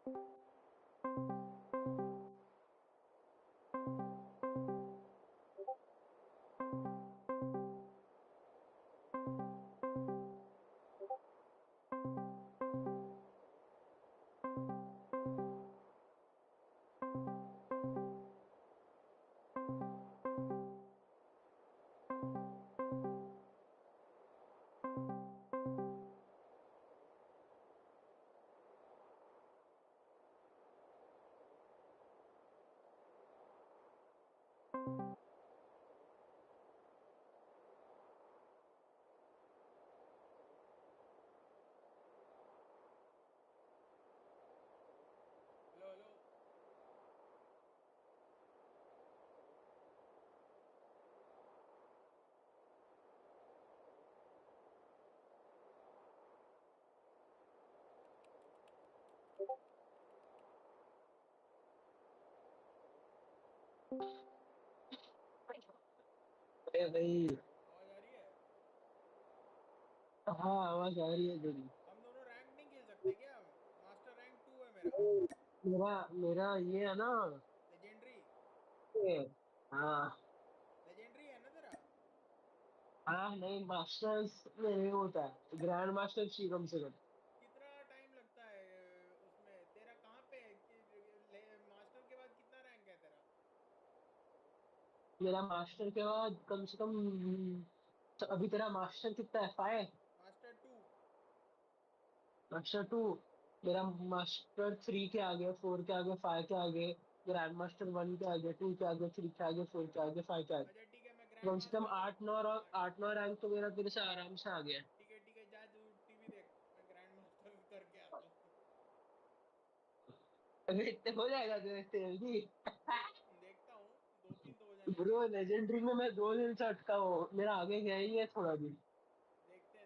Hello hello. अरे भाई। आवाज आ रही है? हाँ, आवाज आ रही है तेरी। हम दोनों रैंक नहीं खेल सकते क्या? मास्टर रैंक 2 है मेरा। मेरा मेरा ये है ना। लेजेंडरी। ये, हाँ। लेजेंडरी है ना तेरा? हाँ नहीं, मास्टर्स में नहीं होता है, ग्रैंड मास्टर चाहिए कम से कम। कितना टाइम लगता है उसमें? तेरा कहाँ पे है मास्टर के बाद कितना रैंक है तेरा? मेरा मास्टर के बाद कम से कम तो अभी तेरा मास्टर कितना है, 5? मास्टर 2। मास्टर 2। मेरा मास्टर 3 के आगे, 4 के आगे, 5 के आगे, ग्रैंड मास्टर 1 के आगे, 2 के आगे, 3 के आगे, 4 के आगे, 5 के आगे। अच्छा ठीक है, मैं ग्रैंड कम से कम मास्टर। 8-9, हाँ। 8-9 रैंक तो मेरा तेरे से आराम से आ गया। ठीक है जा तू टीवी देख, मैं ग्रैंड मास्टर करके आता हूँ। अरे इतने हो जाएगा तेरे तेरे भी। देखता हूँ, 2-3 तो हो जाने ब्रो, चाहिए। लेजेंडरी में मैं 2 दिन से अटका हूँ, मेरा आगे गया ही है थोड़ा भी। देखते हैं।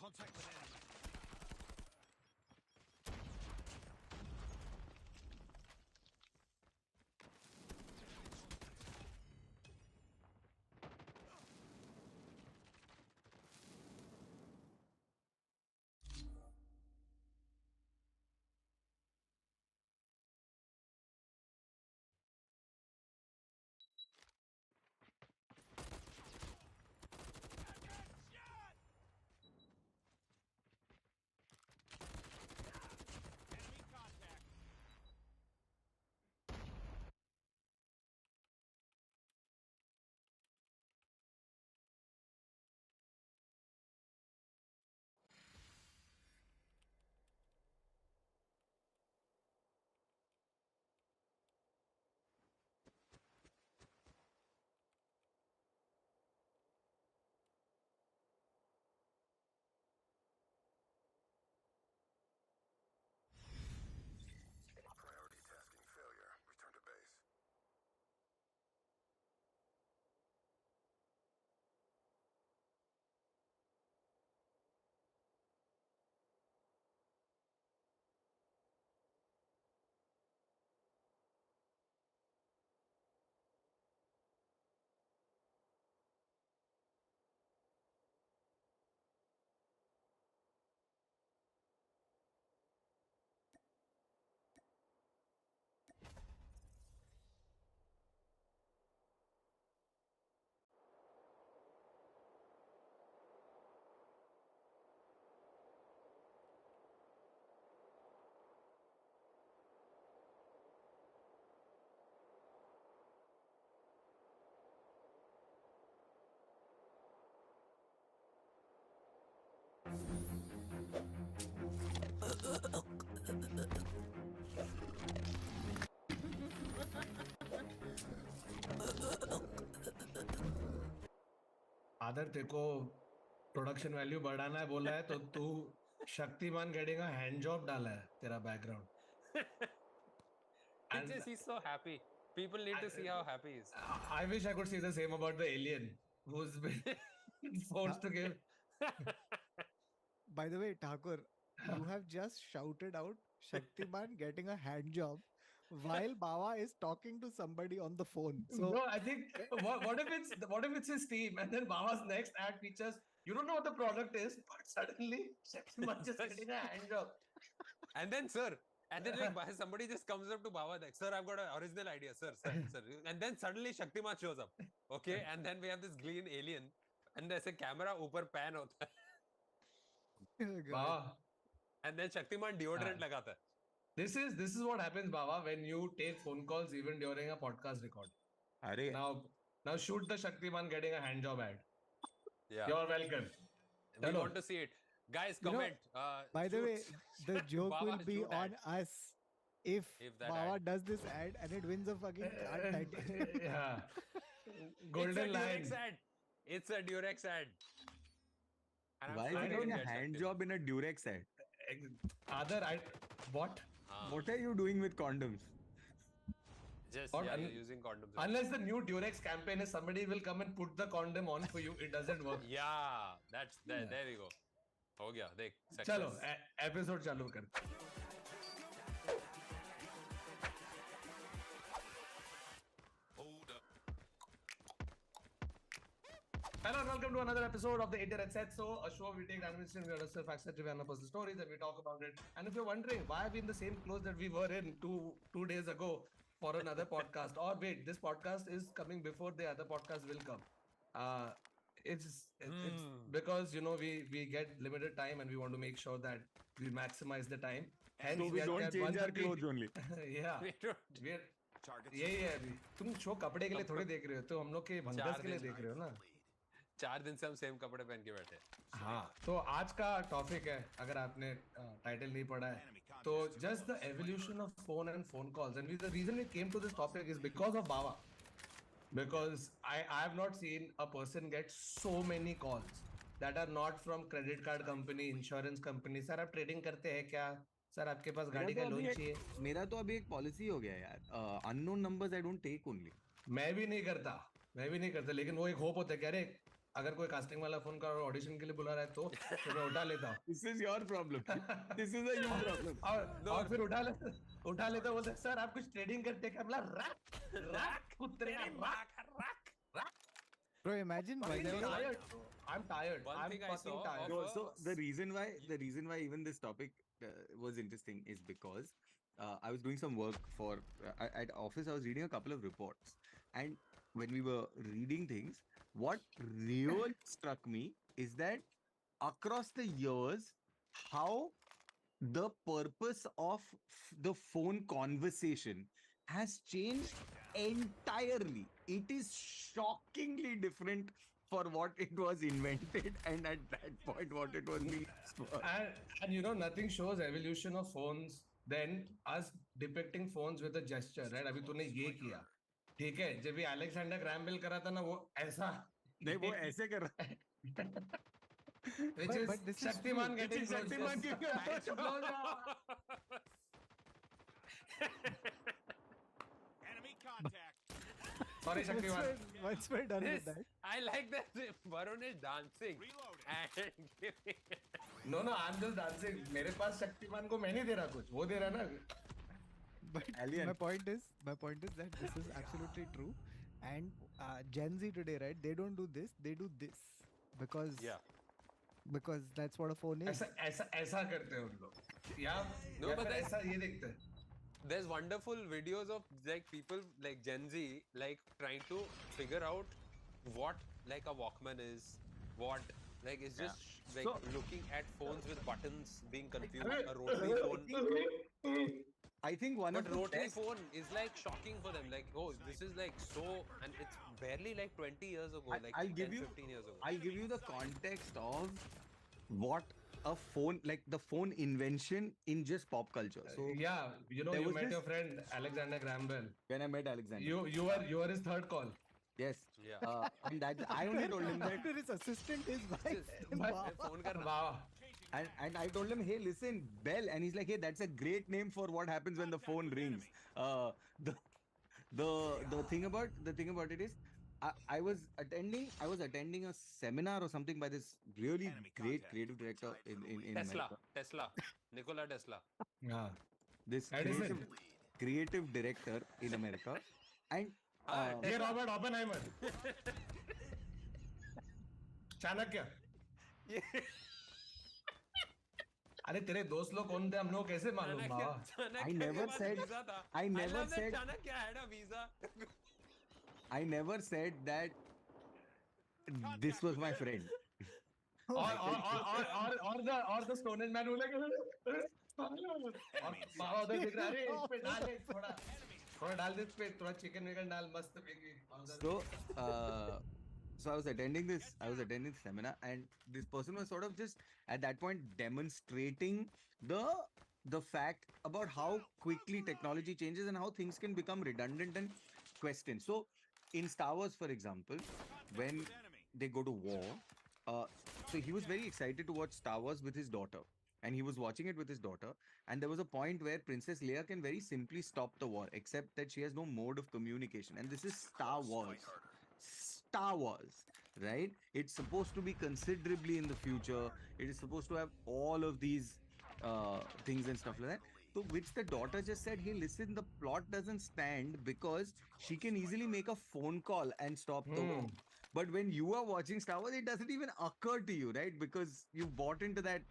Contact with enemy. Enemy contact. Priority tasking failure. Return to base. आदर तेरे को प्रोडक्शन वैल्यू बढ़ाना है बोला है तो तू Shaktimaan getting a hand job डाला है तेरा background He and just, he's so happy. People need to see how happy he is. I wish I could say the same about the alien who's been forced to give. By the way, Thakur, you have just shouted out Shaktiman getting a hand job while Bawa is talking to somebody on the phone. So No, I think what if it's his team and then Baba's next ad features you don't know what the product is but suddenly Shaktiman just getting a hand job. And then, sir, and then like somebody just comes up to Baba like, sir, I've got an original idea, sir. And then suddenly Shaktiman shows up. Okay, and then we have this green alien, and there's a camera ऊपर pan होता है. God. Baba, And then Shaktiman deodorant लगाता है. this is what happens, Baba, when you take phone calls even during a podcast record. अरे Now shoot the Shaktiman getting a hand job ad. Yeah, You're welcome. we Chalo. want to see it. Guys, You know, comment. by the way, the joke Baba will be shoot on ad. us if that Bawa ad. does this ad and it wins a fucking card title. Yeah. It's a Golden Durex line. ad. It's a Durex ad. And I'm why sure is he we getting can a get hand Shaktiman. job in a Durex ad? Other, what? What are you doing with condoms? Just What? yeah, you're using condoms. Right? Unless the new Durex campaign is somebody will come and put the condom on for you, it doesn't work. Yeah, that's there. Yeah. There we go. हो गया देख चलो success. Episode चालू कर. Hold up. Hello and welcome to another episode of the Internet Set. So, a show we take animation, we understand facts, trivia, and personal stories, and we talk about it. And if you're wondering why are we in the same clothes that we were in two days ago for another podcast, or wait, this podcast is coming before the other podcast will come. It's because we get limited time and we want to make sure that we maximize the time. Hence, So we are don't at change our 1:30 clothes only. yeah, We don't. we're Targets. यही है अभी. तुम show कपड़े के लिए थोड़ी देख रहे हो, तो हम लोग के भंगस के लिए देख रहे हो ना. 4 दिन से हम सेम कपड़े पहन के बैठे हैं. हाँ, तो आज का टॉपिक है, अगर आपने टाइटल नहीं पढ़ा है, तो just the evolution of phone and phone calls. And the reason we came to this topic is because of Baba. Because I have not seen a person get so many calls that are not from credit card company, insurance company. Sir आप trading करते हैं क्या? Sir आपके पास गाड़ी का loan चाहिए? मेरा तो अभी एक पॉलिसी हो गया यार. Unknown numbers I don't take only. मैं भी नहीं करता, लेकिन वो एक होप होता है कि अरे अगर कोई कास्टिंग वाला फोन कर ऑडिशन के लिए बुला रहा है तो मैं उठा लेता हूँ। This is your problem. This is a you problem. और फिर उठा लेता बोलते सर आप कुछ ट्रेडिंग करते क्या? बोला रैक रैक कुत्ते का rack. Bro, imagine one I'm day. tired. I'm tired. One I'm thing I fucking saw tired. of So the reason why even this topic was interesting is because I was doing some work for at office. I was reading a couple of reports, and when we were reading things, what really struck me is that across the years, how the purpose of the phone conversation has changed entirely. It is shockingly different for what it was invented and at that point what it was being used for. And you know nothing shows evolution of phones than us depicting phones with a gesture, right? अभी तूने ये किया, ठीक है? जब ये Alexander Graham Bell करा था ना वो ऐसा नहीं वो ऐसे कर रहा which is But this is Shaktiman true. getting close. Shaktiman Just- giving a Thanks, close. Enemy contact. Sorry, Shaktiman. Once we're done with This, that. I like that Varun is dancing Reloading. and giving. No, I'm just dancing. मेरे पास शक्तिमान को मैं नहीं दे रहा कुछ, वो दे रहा ना. But Alien. my point is that this is absolutely true. And Gen Z today, right? They don't do this. They do this because Yeah. because that's what a phone is. ऐसा करते हैं उन लोग. या No, या but फिर that's- ऐसा ये देखते हैं. There's wonderful videos of like people like Gen Z like trying to figure out what like a Walkman is, what like it's just like So- looking at phones with buttons being confused. अरे, A rotary phone, I think one but of the rotary best, phone is like shocking for them. Like oh, this is like so, and it's barely like 20 years ago, like I'll 10, give you 15 years ago. I'll give you the context of what a phone, like the phone invention in just pop culture. So Yeah, you know, there you was met this- your friend Alexander Graham Bell. when I met Alexander, You were his third call. yes, Yeah. and that I only told him that, After his assistant is wife. Just- Wow. phone karna. Wow. and I told him, hey, listen, Bell, and he's like, hey, that's a great name for what happens when the phone rings. The the thing about it is, I was attending a seminar or something by this really Enemy great contact. creative director in Tesla, America. Nikola Tesla. Yeah. This Edison. creative director in America, and ये Robert Oppenheimer. Chanakya. अरे तेरे दोस्त लोग कौन थे हम लोग कैसे मालूम बाबा? Chanakya I के never पास said- visa था. I never love that said- Chanakya had a visa. I never said that this was my friend. और the Stone Age man who like और बाबा उधर देख रहा है, अरे इस पे डाल दे थोड़ा डाल दे इस पे थोड़ा चिकन विकन डाल मस्त बेगी. So I was attending this seminar, and this person was sort of just at that point demonstrating the fact about how quickly technology changes and how things can become redundant and questioned. So in Star Wars, for example, when they go to war, so he was very excited to watch Star Wars with his daughter, and he was watching it with his daughter, and there was a point where Princess Leia can very simply stop the war, except that she has no mode of communication, and this is Star Wars. Star Wars, right? It's supposed to be considerably in the future. It is supposed to have all of these things and stuff like that. To which the daughter just said, hey, listen, the plot doesn't stand because she can easily make a phone call and stop the war. But when you are watching Star Wars, it doesn't even occur to you, right? Because you bought into that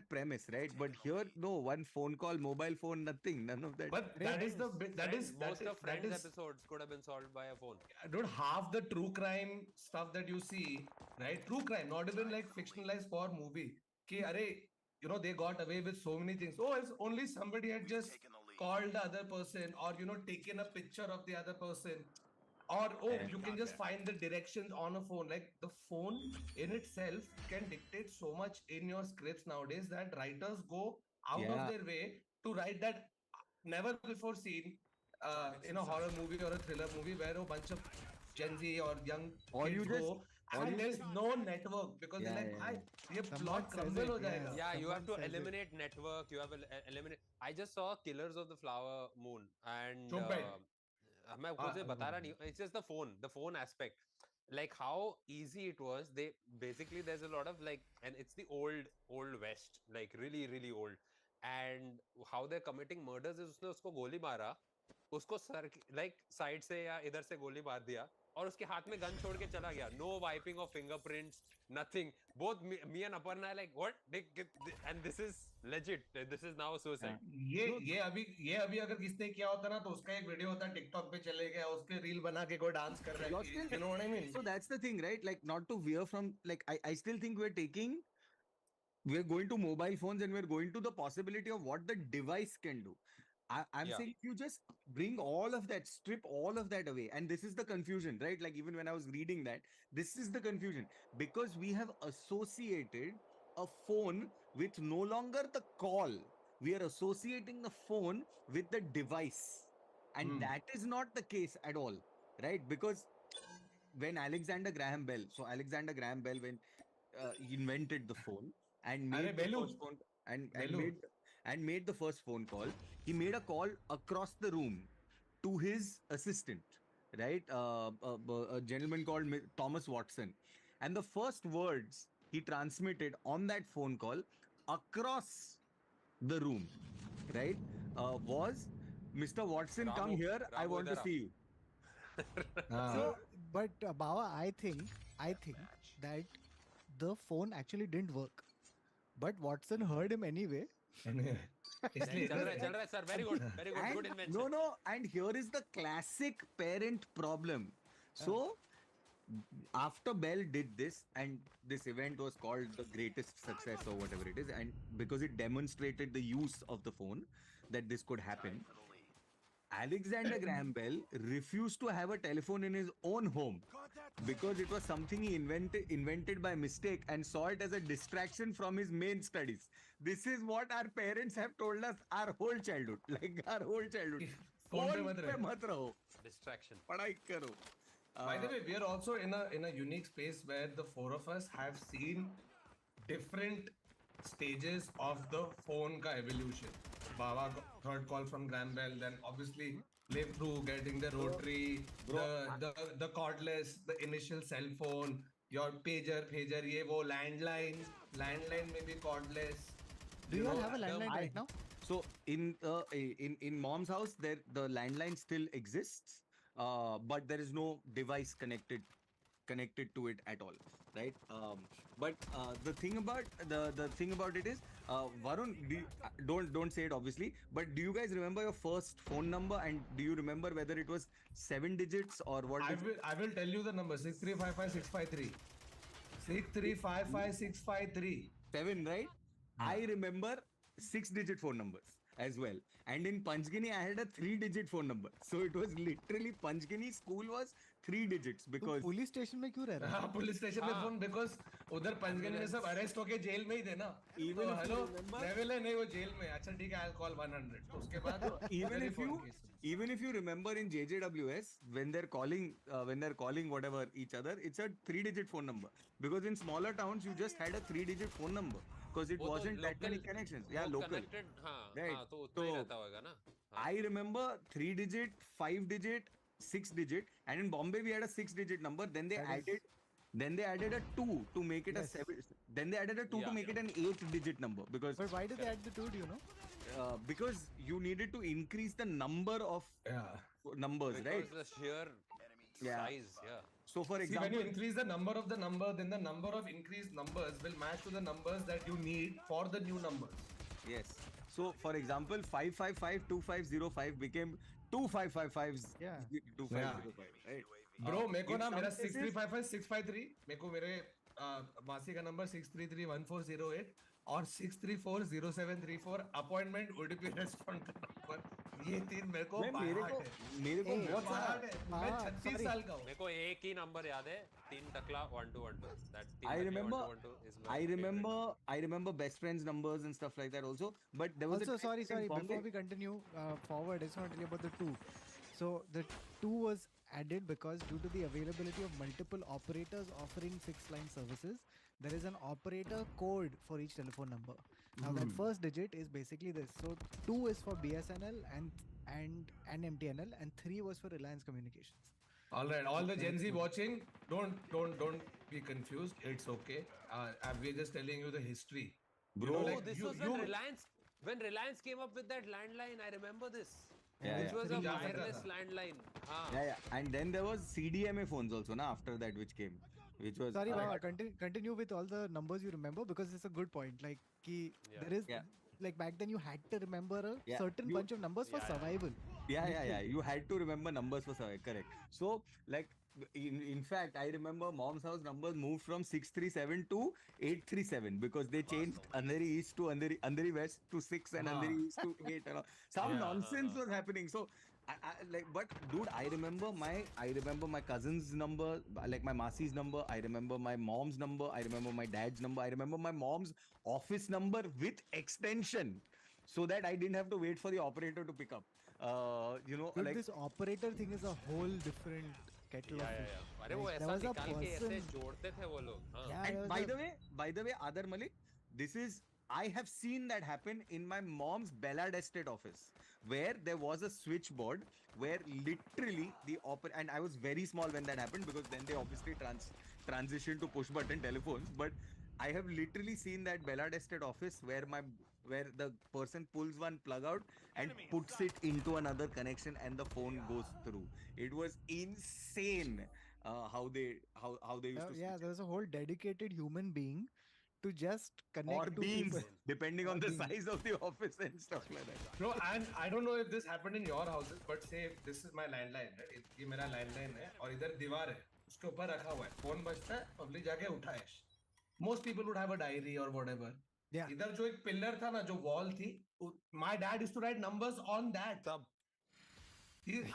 premise, right? But here, no, one phone call, mobile phone, nothing, none of that. But that is the Most of that Friends is episodes could have been solved by a phone. dude, half the true crime stuff that you see, right? True crime, not even like fictionalized for movie. Ki, you know, they got away with so many things. Oh, it's only somebody had just called the other person, or you know, taken a picture of the other person, or oh, Yeah. you can just find the directions on a phone. Like the phone in itself can dictate so much in your scripts nowadays that writers go out Yeah. of their way to write that never before seen in a horror movie or a thriller movie where a bunch of Gen Z or young Or kids you just- go or and you there's no network because Yeah, they're like, yeah, "Bhai, ये Someone plot says crumble it, हो yeah. जाएगा." Yeah, you have to Someone says it. eliminate network. You have eliminate. I just saw Killers of the Flower Moon, and Chup बैठ. मैं हाँ, कुछ बता रहा नहीं. It's just the phone aspect. like how easy it was. They basically, there's a lot of like, and it's the old west, like really old, and how they're committing murders is उसने उसको गोली मारा, उसको sir like side से या इधर से गोली मार दिया और उसके हाथ में गन छोड़ के चला गया. No wiping of fingerprints, nothing. Both me and Aparna are like, what? And this is legit. This is now a suicide. ये अभी अगर किसने किया होता ना तो उसका एक वीडियो होता टिकटॉक पे चले गया, उसके रील बना के कोई डांस कर रहा You're है. still, You know what I mean? so that's the thing, right? Like, not to veer from, like, I still think we're going to mobile phones and we're going to the possibility of what the device can do. I'm Yeah. saying if you just bring all of that, strip all of that away, and this is the confusion, right? Like, even when I was reading that, this is the confusion because we have associated a phone with no longer the call. We are associating the phone with the device. And that is not the case at all, right? Because when Alexander Graham Bell, when he invented the phone and अरे made the बेलू first phone and बेलू made the first phone call, he made a call across the room to his assistant, right? A gentleman called Thomas Watson, and the first words he transmitted on that phone call across the room, right, was, "Mr. Watson, come Ramu, here. I Ramu want to idhar see you." हाँ So, but Bawa, I think that the phone actually didn't work, but Watson heard him anyway. इसलिए चल रहा है sir. Very good, good And invention. no, and here is the classic parent problem. So after Bell did this, and this event was called the greatest success or whatever it is, and because it demonstrated the use of the phone that this could happen, Alexander Graham Bell refused to have a telephone in his own home because it was something he invented by mistake and saw it as a distraction from his main studies. This is what our parents have told us our whole childhood. Like our whole childhood. Phone पे Phone मत पे रहे. मत रहो, Distraction. पढ़ाई करो. By the way, we are also in a unique space where the four of us have seen different stages of the phone ka evolution. Baba got third call from Graham Bell, then obviously lived through getting the rotary, the cordless, the initial cell phone, your pager, ye wo landline may be cordless. Do you all know, have a landline right now? So in mom's house, there the landline still exists, but there is no device connected to it at all, right? But the thing about it is, Varun, don't say it obviously, but do you guys remember your first phone number, and do you remember whether it was 7 digits or what? I will tell you the number 6355653. 6355653. 7, right? I remember 6-digit phone numbers as well. And in Panchgini, I had a 3-digit phone number. So it was literally Panchgini school was 3 digits तुम because police station में क्यों रह रहे हो? हाँ police station में phone because उधर पंचगनी में सब अरेस्ट होके जेल में ही थे ना. Even तो if you hello remember- Neville है नहीं वो जेल में. अच्छा ठीक है, I'll call 100. तो उसके बाद even if you remember in JJWS when they're calling whatever each other, it's a 3-digit phone number because in smaller towns you just had a 3-digit phone number because it वो तो wasn't that many local- connections. Yeah, वो local. connected, हाँ Right. हाँ, तो उतना ही तो रहता होगा ना. हाँ. I remember 3-digit, 5-digit, 6-digit, and in Bombay we had a 6-digit number. Then they added a 2 to make it a Yes. 7. Then they added a 2 to Yeah. make it an 8-digit number because But why did they add the two? Do you know? because you needed to increase the number of numbers, Because right? the sheer Yeah. size, yeah. So for See, when example, you increase the number of the number, then the number of increased numbers will match to the numbers that you need for the new numbers. yes. So for example, 5552505 became 2555 Yeah. 2505, right? Bro, मेरे को in ना some मेरा cases- 6355653, मेरे को मेरे मासी का number 6331408 और 6340734 अपॉइंटमेंट उडुपी रेस्टोरेंट का नंबर, ये 3 मेरे को मैं बाहर है. मेरे को Hey, बहुत बहुत बाहर है. मैं हाँ, 36 sorry. साल का हूँ. मेरे को एक ही नंबर याद है, 3 टकला 1212. That 3 I Takle remember 1212 is my favorite remember number. I remember best friends numbers and stuff like that also. But there was Also, a time sorry. in Bombay- Before we continue forward, it's not really about the two. So the two was added because due to the availability of multiple operators offering fixed line services, there is an operator code for each telephone number. Now that first digit is basically this. So 2 is for BSNL and MTNL, and 3 was for Reliance Communications. All right, all the Gen Z watching, don't be confused. It's okay. We're just telling you the history. Bro. Oh, like this was when Reliance came up with that landline. I remember this, Yeah, which yeah. was a 3G. wireless landline. Yeah, yeah. And then there was CDMA phones also, na, after that, which came, which was Sorry, Baba, continue with all the numbers you remember because it's a good point. Like, Yeah. there is, Yeah. like, back then you had to remember a Yeah. certain bunch of numbers for Yeah, yeah. survival. Yeah, yeah, yeah. Literally. You had to remember numbers for survey, correct. So, like, in fact, I remember mom's house numbers moved from 637 to 837 because they changed Andheri East to Andheri West to 6 and Andheri East to 8 and all. Some Yeah. nonsense was happening. So, like, but dude, I remember my cousin's number, like my Masi's number. I remember my mom's number. I remember my dad's number. I remember my mom's office number with extension so that I didn't have to wait for the operator to pick up. Dude, Like, this operator thing is a whole different kettle Yeah, of yeah, fish. yeah. अरे वो Like, there ऐसा was a निकाल के ऐसे person. जोड़ते थे वो लोग. हाँ. Yeah, and there was by the way, Adar Malik, this is I have seen that happen in my mom's Ballard Estate office, where there was a switchboard where literally and I was very small when that happened because then they obviously transitioned to push button telephones. But I have literally seen that Ballard Estate office where the person pulls one plug out and puts it into another connection and the phone goes through. It was insane how they used to yeah, switch there it. was a whole dedicated human being to just Or connect to beings, people. depending Or on the beings. size of the office and stuff like that. Bro, and I don't know if this happened in your houses, but say if this is my landline, right? ये मेरा landline है और इधर दीवार है, उसके ऊपर रखा हुआ है, फोन बजता है, पब्लिक जाके उठाए. Most people would have a diary or whatever. Yeah. इधर जो एक पिलर था ना, जो wall थी, my dad used to write numbers on that. तब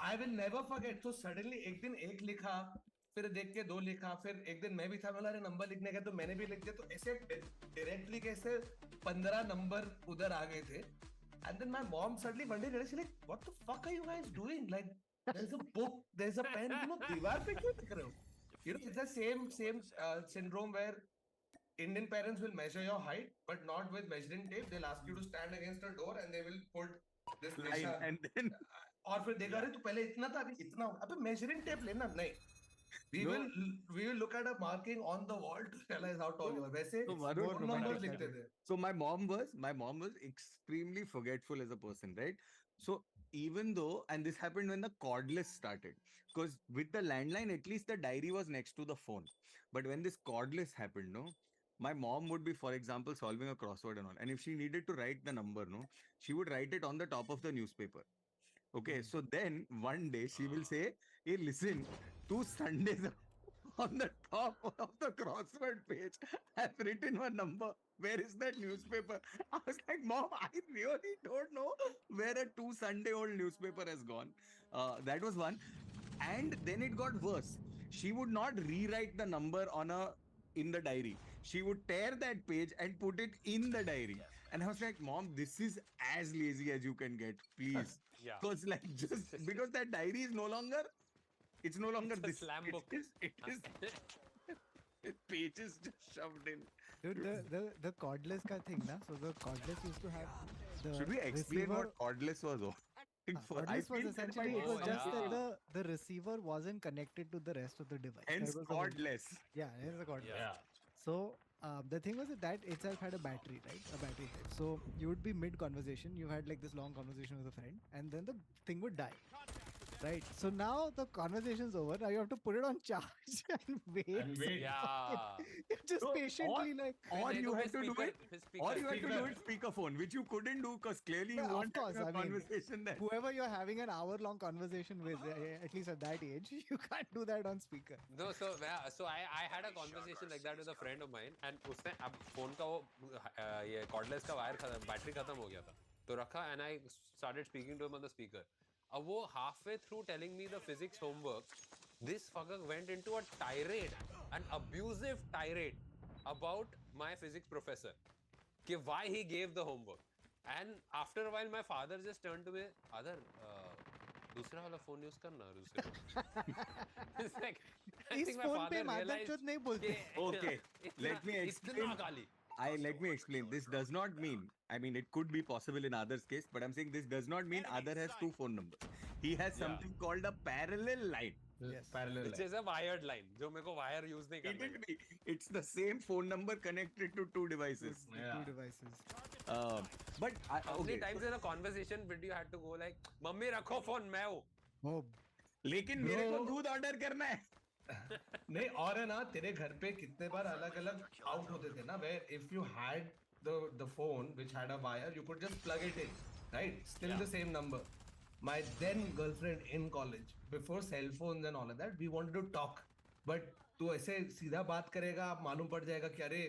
I will never forget. So suddenly एक दिन एक लिखा, फिर देख के दो लिखा, फिर एक दिन मैं भी था, बोला अरे नंबर लिखने का, तो मैंने भी लिख दिया. तो ऐसे डायरेक्टली कैसे 15 नंबर उधर आ गए थे. And then my mom suddenly one day she's like, what the fuck are you guys doing? Like, there's a book, there's a pen, दीवार पे क्यों लिख रहे हो? It's the same syndrome where Indian parents will measure your height, but not with measuring tape. They'll ask you to stand against a door and they will put this Line, nisha. and then और फिर देखा अरे तू पहले इतना था अभी इतना हो. अबे measuring tape लेना नहीं. We will look at a marking on the wall to realize how tall you are. वैसे So, Varun, वो numbers लिखते थे. So my mom was extremely forgetful as a person, right? So even though, and this happened when the cordless started, because with the landline, at least the diary was next to the phone. But when this cordless happened, no, my mom would be, for example, solving a crossword and all. And if she needed to write the number, no, she would write it on the top of the newspaper. Okay, so then one day she will say, hey, listen, 2 Sundays on the top of the crossword page, I've written one number. Where is that newspaper? I was like, Mom, I really don't know where a 2 Sunday-old newspaper has gone. That was one. And then it got worse. She would not rewrite the number in the diary. She would tear that page and put it in the diary. And I was like, Mom, this is as lazy as you can get, please. Yeah. Because like just because that diary is no longer, it's no longer It's a this. slam book. It is pages just shoved in. Dude, the cordless ka thing, na? So the cordless used to have the Should we explain receiver. what cordless was? Cordless was essentially, it was Oh, just yeah. that the receiver wasn't connected to the rest of the device. Hence That was the whole- cordless. Yeah, it's a cordless. Yeah. So the thing was that itself had a battery, right? A battery type. So you would be mid conversation, you had like this long conversation with a friend, and then the thing would die. Right. So now the conversation's over. Now you have to put it on charge and wait. And wait. Yeah. You just So, patiently like. Or They you took had his to do speaker- it, his or you had to do Speaker. it speakerphone, which you couldn't do because clearly you Yeah, of weren't course, having a I mean, conversation then. Whoever you're having an hour-long conversation with, at least at that age, you can't do that on speaker. No, so yeah, so I had a conversation like that with a friend of mine, and उसने अब phone का वो ये cordless का wire खत्म, battery खत्म हो गया था, तो रखा, and I started speaking to him on the speaker. अब वो halfway through telling me the physics homework, this fucker went into a tirade, an abusive tirade about my physics professor, कि why he gave the homework. And after a while, my father just turned to me, Adar, दूसरा वाला phone use करना दूसरे. It's like, I इस think my phone father पे मादर realized चोद नहीं बोलते. कि Okay, इतना- let me explain. इतना गाली. Let me explain. This does not mean, I mean, it could be possible in Adar's case, but I'm saying this does not mean Adar has two phone numbers. He has Yeah. something called a parallel line. Yes. Parallel which line. is a wired line. जो मेरे को wire use नहीं करना है. It's the same phone number connected to two devices. Two Yeah. devices. But How many okay. times in a conversation did you had to go like, mummy रखो phone मैं हूँ. Oh, लेकिन मेरे को दूध ऑर्डर करना है. नहीं और है ना तेरे घर पे कितने बार अलग अलग आउट होते थे ना where if you had the phone which had a wire you could just plug it in, right? Still the same number. My then girlfriend in college before cell phones and all of that we wanted to talk but तू ऐसे सीधा बात करेगा मालूम पड़ जाएगा कि अरे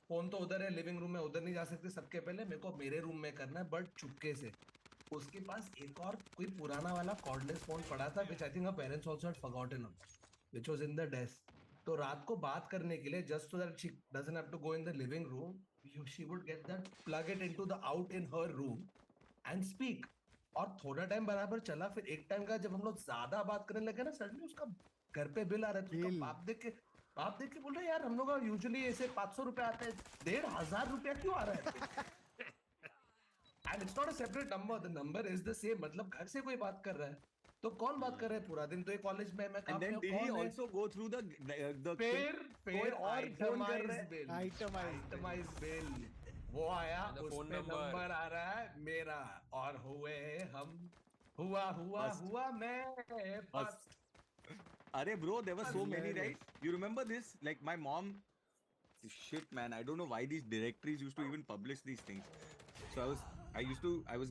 फोन तो उधर है लिविंग रूम में उधर नहीं जा सकते सबके पहले मेरे को मेरे रूम में करना है बट चुपके से उसके पास एक और कोई पुराना वाला कॉर्डलेस फोन पड़ा था which I think her parents also had forgotten about. Which was in the desk. तो रात को बात करने के लिए just so that she doesn't have to go in the living room, she would get that plug it into the out in her room and speak. और थोड़ा time बराबर चला फिर एक टाइम का जब हम लोग ज्यादा बात करने लगे ना सडनली उसका घर पे बिल आ रहा है तो उसका Bill. बाप देख के बोल रहे यार हम लोग का यूजुअली ऐसे 500 रुपए आते हैं 1,500 रुपया क्यों आ रहा है and it's not a separate number the number is the same मतलब घर से कोई बात कर रहा है तो कौन बात कर रहा है पूरा दिन तो ये कॉलेज में मैं काम And then में did he कौन है also go through the फिर कोई और फोन कर रहा है. itemized bill वो आया And the उस phone पे number. नंबर आ रहा है मेरा और हुए हम हुआ Bust. मैं बस Arey bro, there were so many, Hilarious. right? You remember this? Like my mom, shit man, I don't know why these directories used to even publish these things. So I was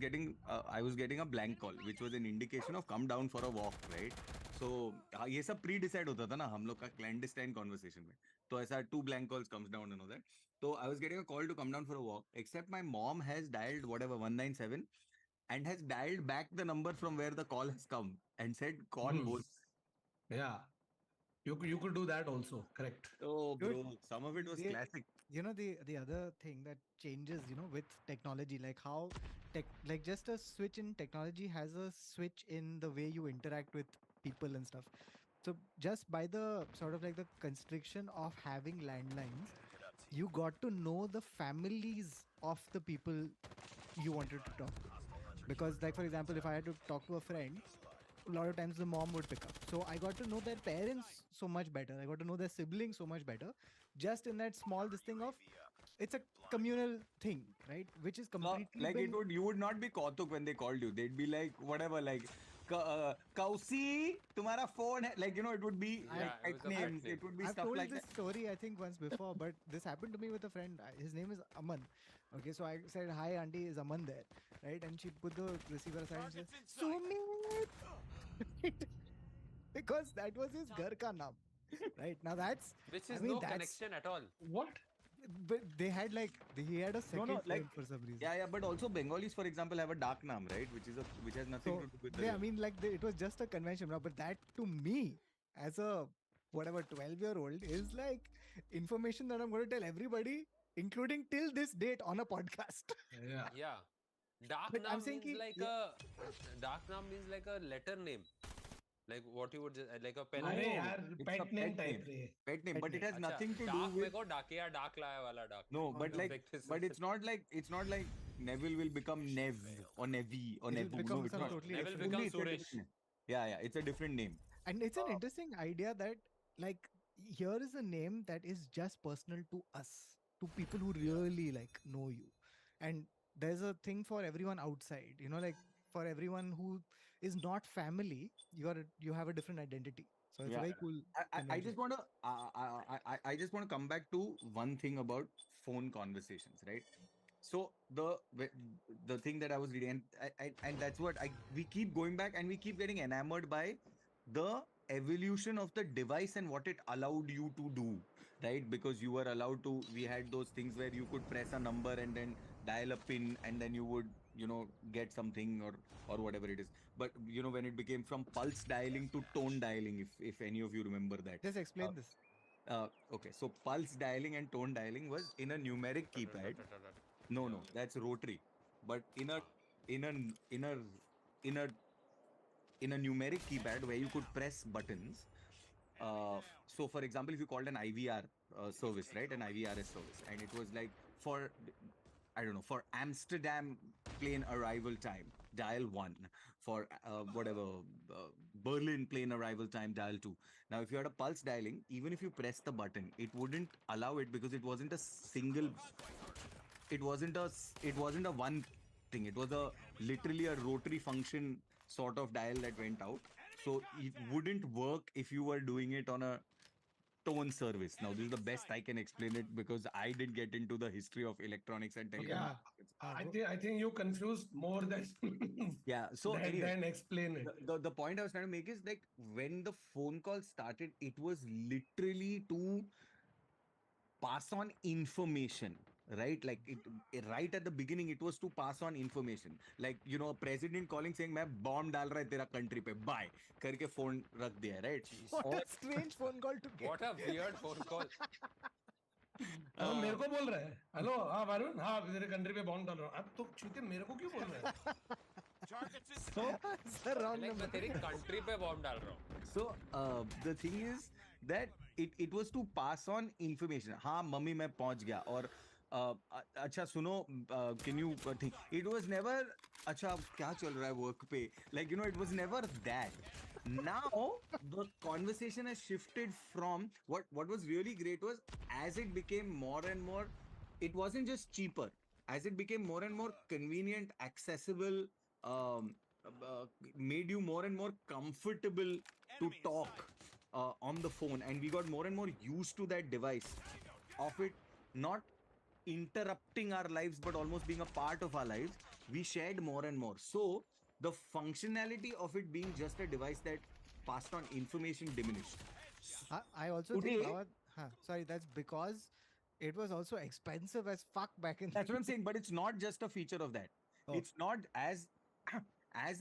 getting a blank call, which was an indication of come down for a walk, right? So ये सब pre-decide होता था ना हम लोग का clandestine conversation में. तो ऐसा 2 blank calls comes down and all that. So I was getting a call to come down for a walk. Except my mom has dialed whatever 197 and has dialed back the number from where the call has come and said कौन बोल. yeah you could do that also correct Oh Dude, bro, some of it was they- classic. you know the other thing that changes with technology, like how like just a switch in technology has a switch in the way you interact with people and stuff. So just by the sort of like the constriction of having landlines, you got to know the families of the people you wanted to talk to. Because like for example, if I had to talk to a friend, a lot of times the mom would pick up, so I got to know their parents so much better, I got to know their siblings so much better, just in that small this thing of it's a communal thing, right? Which is No, completely like been, you would not be Kautuk when they called you. They'd be like whatever, like Kausi, तुम्हारा phone है. Like it would be Yeah, like it was a pet pet names. name. It would be I've stuff told like this that. story I think once before, but this happened to me with a friend. His name is Aman. Okay, so I said, "Hi, auntie, is Aman there?" Right, and she put the receiver aside and said, "Sumit," because that was his घर का नाम. Right now, that's Which I is mean, no that's- connection at all. what But they had he had a second No, like phone for some reason. yeah, but also Bengalis, for example, have a dark naam, right? Which has nothing So to do with yeah, I the. mean, like it was just a convention, now, but that to me, as a whatever 12-year-old, is like information that I'm going to tell everybody, including till this date on a podcast. yeah Yeah. Dark But I'm Naam saying means ki- like yeah. Dark Naam means like a letter name. Like what you would just like a pen अरे name. यार it's a pet name pet type name. रे Pet name, Pet but it name. has nothing to do डाक with. में को डाकिया डाक लाया वाला डाक. No, Oh, but no. like, Victus. but it's not like Neville will become Nev or Nevi or It'll Nevu. become No, it's some not. totally Neville different. becomes It's a Suresh. different name. Yeah, it's a different name. And it's an interesting idea that, like, here is a name that is just personal to us, to people who really like know you. And there's a thing for everyone outside, like for everyone who is not family, you have a different identity. So it's a Yeah. very cool. I convention. just want to I just want to come back to one thing about phone conversations, right? So the thing that I was reading, and that's what we keep going back and we keep getting enamored by the evolution of the device and what it allowed you to do, right? Because you were allowed to, we had those things where you could press a number and then dial a pin and then you would get something or whatever it is. But when it became from pulse dialing to tone dialing, if any of you remember that. Just explain this. Okay, so pulse dialing and tone dialing was in a numeric keypad. No, that's rotary. But in a in a numeric keypad where you could press buttons. So for example, if you called an IVR service, right, an IVRS service, and it was like for I don't know, for Amsterdam plane arrival time, dial 1. For whatever Berlin plane arrival time, dial 2. Now, if you had a pulse dialing, even if you press the button, it wouldn't allow it because it wasn't a single. It wasn't a one thing. It was a literally a rotary function sort of dial that went out. So it wouldn't work if you were doing it on a tone service. Now, this is the best I can explain it because I did get into the history of electronics and telecom. Yeah, I think you confused more than Yeah. So than, anyway, than explain it. the point I was trying to make is like when the phone call started, it was literally to pass on information. Right, like right at the beginning, it was to pass on information. Like a president calling saying, "मैं bomb डाल रहा है तेरा country पे, bye," करके phone रख दिया, right? What Or a strange phone call to get. What a weird phone call. अब मेरे को बोल रहा है, हेलो हाँ वरुण, हाँ तेरे कंट्री पे बॉम्ब डाल रहा हूँ. अब तो चूते मेरे को क्यों बोल रहा है? Targets in so It's the wrong Like, number. मैं तेरी country पे bomb डाल रहा हूँ. So the thing is that it was to pass on information. हाँ मम्मी मैं पहुंच गया और अच्छा सुनो can you think it was never अच्छा क्या चल रहा है work पे, like it was never that. Now the conversation has shifted from what was really great was as it became more and more, it wasn't just cheaper, as it became more and more convenient, accessible, um, made you more and more comfortable to talk on the phone, and we got more and more used to that device of it not interrupting our lives but almost being a part of our lives. We shared more and more, so the functionality of it being just a device that passed on information diminished. I also Today- think, Bhawat, sorry, that's because it was also expensive as fuck back in. That's what I'm saying, but it's not just a feature of that. Oh. It's not as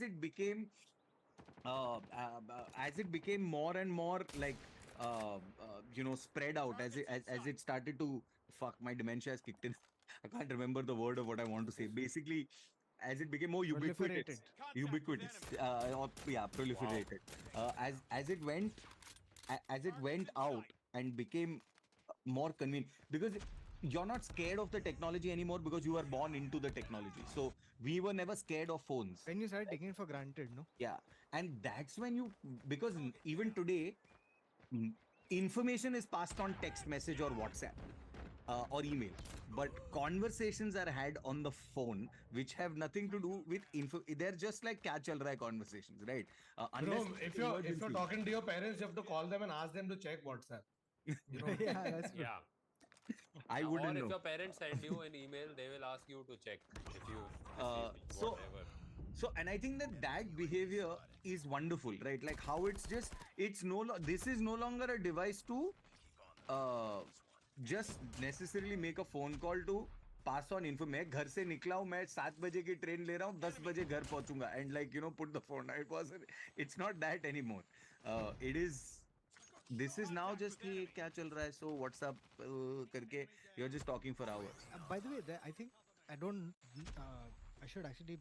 it became as it became more and more like spread out, as it started to fuck, my dementia has kicked in. I can't remember the word of what I want to say. Basically, as it became more ubiquitous, proliferated. As it went out and became more convenient, because you're not scared of the technology anymore because you were born into the technology. So we were never scared of phones. When you started taking it for granted, no? Yeah, and that's when because even today, information is passed on text message or WhatsApp or email, but conversations are had on the phone, which have nothing to do with info. They're just like kya chal raha hai conversations, right? Bro, Unless if you're talking to your parents, you have to call them and ask them to check WhatsApp. You know? Yeah, that's true. Yeah. I Or wouldn't if know. your parents send you an email, they will ask you to check if you so- whatever. So, and I think that behavior is wonderful, right? Like how this is no longer a device to just necessarily make a phone call to pass on info. मैं घर से निकला हूँ, मैं 7 बजे की train ले रहा हूँ, 10 बजे घर पहुंचूंगा, and like put the phone. It's not that anymore. This is now just कि क्या चल रहा है, so what's up करके you're just talking for hours. By the way, I think I don't. I should actually.